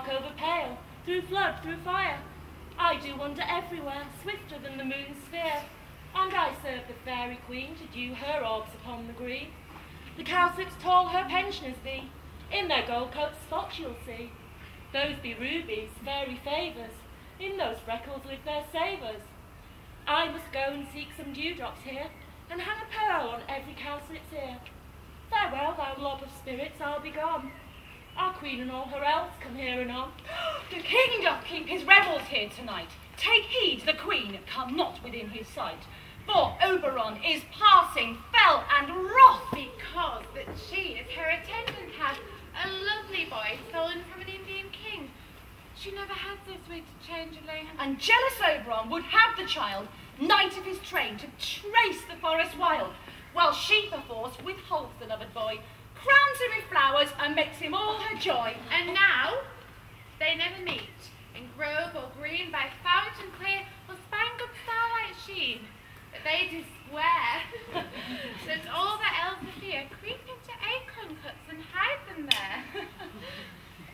dark over pale, through flood, through fire. I do wander everywhere, swifter than the moon's sphere, and I serve the fairy queen to dew her orbs upon the green. The cowslips tall her pensioners be, in their gold coats spots you'll see. Those be rubies, fairy favours, in those freckles live their savours. I must go and seek some dewdrops here, and hang a pearl on every cowslip's ear. Farewell, thou lob of spirits, I'll be gone. Our queen and all her elves come here and on. The king doth keep his revels here tonight. Take heed the queen come not within his sight. For Oberon is passing fell and wroth, because that she, as her attendant, hath a lovely boy stolen from an Indian king. She never had so sweet a changeling. and jealous Oberon would have the child, knight of his train, to trace the forest wild, while she perforce withholds the loved boy, crowns him with flowers, and makes him all her joy. And now they never meet, in grove or green, by fountain clear, or spangled starlight sheen. But they do swear that all the elves of fear creep into acorn cuts and hide them there.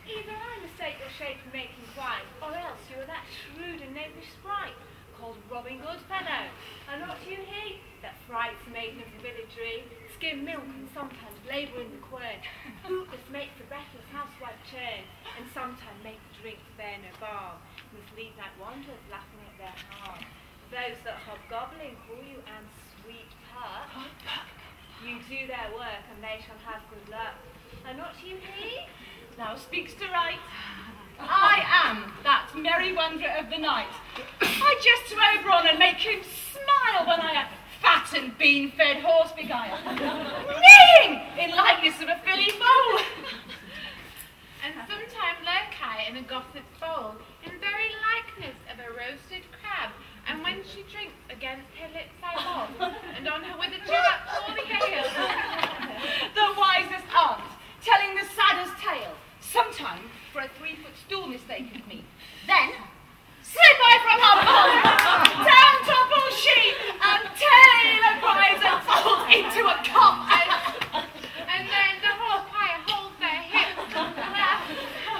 Either I mistake your shape and make quite, or else you are that shrewd and knavish sprite, called Robin Goodfellow. And not you he, that frights the maiden of the villagery, skim milk and sometimes labour in the quern, bootless make the breathless housewife churn, and sometimes make the drink to bear no balm, mislead night wanderers laughing at their harm. Those that hobgoblin call you and sweet puck, you do their work and they shall have good luck. And not you he? Thou speaks to right. I am that merry wanderer of the night. I jest to Oberon and make him smile when I a fat and bean-fed horse beguile, neighing in likeness of a filly foal. And sometimes lurk I in a gossip's bowl, in very likeness of a roasted crab, and when she drinks against her lips I bob, and on her with a jar pour the ale. The wisest aunt, telling the saddest tale, sometime for a 3-foot stool mistaken me. Then slip I from her pond, down topple she, and tail cries and falls into a cup. And then the whole choir holds their hips and laugh,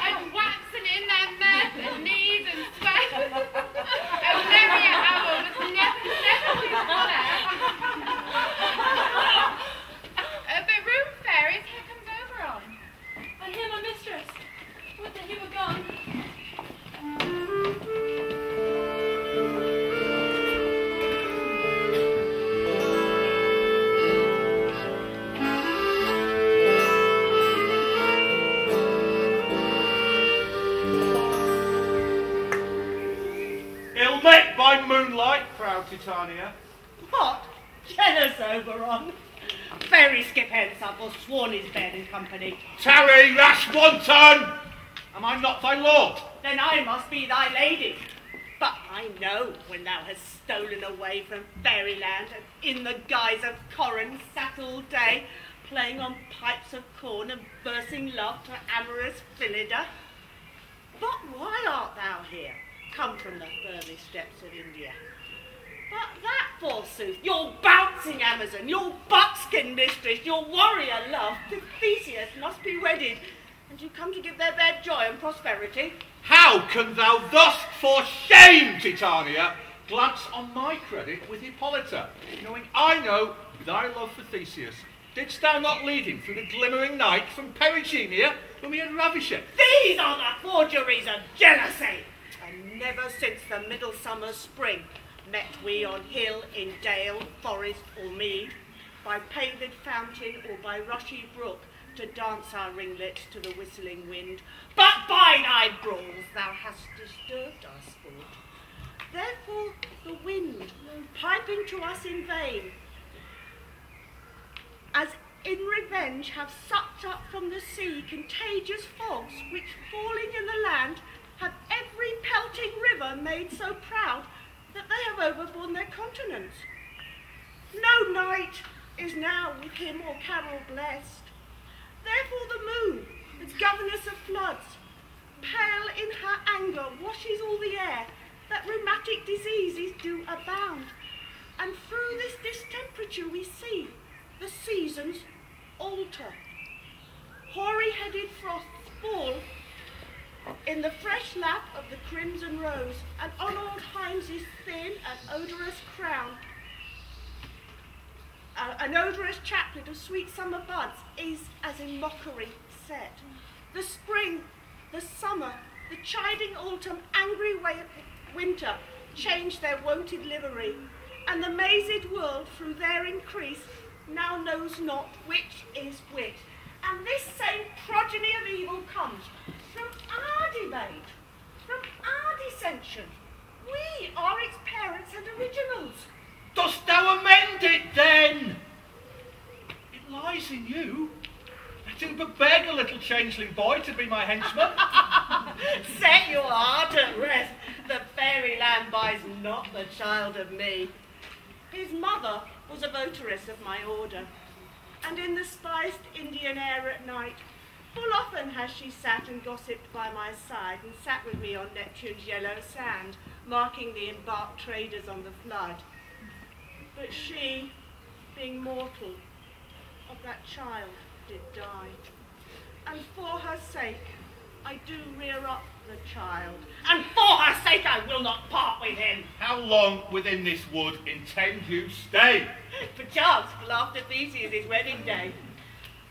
and waxing in their mirth and knees and sweat. And merry hour was never be fuller. But room fairies, here comes Oberon. I hear my mistress. Would that he were gone. Ill met by moonlight, proud Titania. What? Jealous Oberon? Fairy skip hence, I will sworn his bed in company. Tarry, rash wanton! Am I not thy lord? Then I must be thy lady. But I know when thou hast stolen away from fairyland and in the guise of Corin sat all day, playing on pipes of corn and versing love to amorous Phillida. But why art thou here, come from the furthest depths of India? But that, forsooth, your bouncing Amazon, your buckskin mistress, your warrior love, to Theseus must be wedded, and you come to give their bed joy and prosperity. How can thou thus, for shame, Titania, glance on my credit with Hippolyta, knowing I know thy love for Theseus? Didst thou not lead him through the glimmering night from Perigenia when we had ravished him? These are the forgeries of jealousy, and never since the midsummer spring met we on hill, in dale, forest, or mead, by paved fountain or by rushy brook, to dance our ringlets to the whistling wind. But by thy brawls thou hast disturbed our sport. Therefore the wind, piping to us in vain, as in revenge have sucked up from the sea contagious fogs, which falling in the land, have every pelting river made so proud that they have overborne their continents. No night is now with him or Carol blessed. Therefore the moon, its governess of floods, pale in her anger, washes all the air, that rheumatic diseases do abound. And through this distemperature we see the seasons alter. Hoary-headed frosts fall, in the fresh lap of the crimson rose, and on old Heinz's thin and odorous crown, an odorous chaplet of sweet summer buds is as in mockery set. The spring, the summer, the chiding autumn, angry winter change their wonted livery, and the mazed world through their increase now knows not which is which. And this same progeny of evil comes from our debate, from our dissension. We are its parents and originals. Dost thou amend it then? It lies in you. Let him but beg a little changeling boy to be my henchman. Set your heart at rest. The fairyland buys not the child of me. His mother was a votaress of my order, and in the spiced Indian air at night, full often has she sat and gossiped by my side, and sat with me on Neptune's yellow sand, marking the embarked traders on the flood. But she, being mortal, of that child did die, and for her sake I do rear up the child, and for her sake I will not part with him. How long within this wood intend you stay? Perchance till after Theseus' wedding day.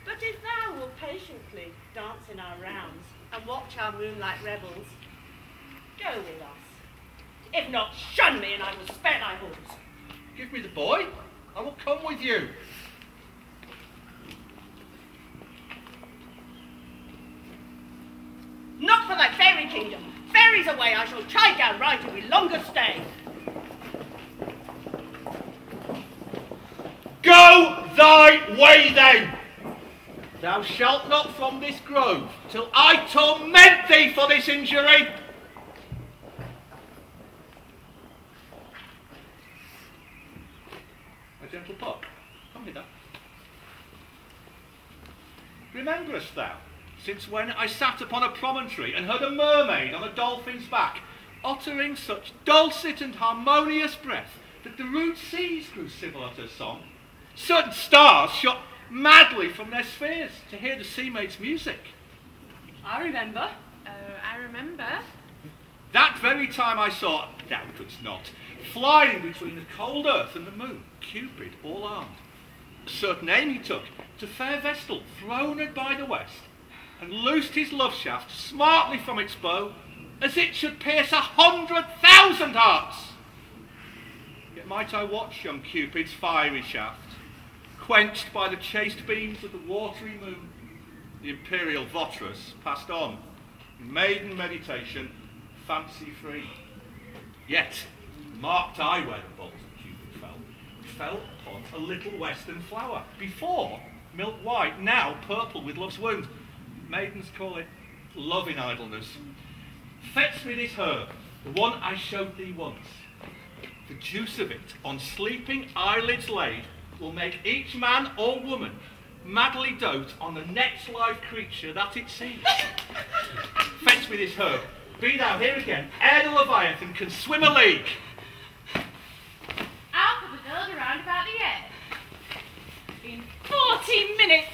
But if thou wilt patiently dance in our rounds, and watch our moonlight revels, go with us. If not, shun me, and I will spare thy halls. Give me the boy, I will come with you. Not for thy fairy kingdom. Fairies away, I shall chide down right and will longer stay. Go thy way then. Thou shalt not from this grove, till I torment thee for this injury. A gentle pup, come hither. Rememberest thou, since when I sat upon a promontory and heard a mermaid on a dolphin's back, uttering such dulcet and harmonious breath that the rude seas grew civil at her song, certain stars shot madly from their spheres to hear the sea maid's music? I remember. Oh, I remember. That very time I saw, thou couldst not, flying between the cold earth and the moon, Cupid all armed. Certain aim he took to fair Vestal, throned by the west, and loosed his love shaft smartly from its bow, as it should pierce 100,000 hearts. Yet might I watch young Cupid's fiery shaft, quenched by the chaste beams of the watery moon, the imperial votaress passed on, in maiden meditation, fancy-free. Yet marked I where the bolt of Cupid fell. It fell upon a little western flower, before milk white, now purple with love's wound. Maidens call it love in idleness. Fetch me this herb, the one I showed thee once. The juice of it, on sleeping eyelids laid, will make each man or woman madly dote on the next live creature that it sees. Fetch me this herb. Be thou here again, ere the Leviathan can swim a league. I'll put the build around about the air. In 40 minutes.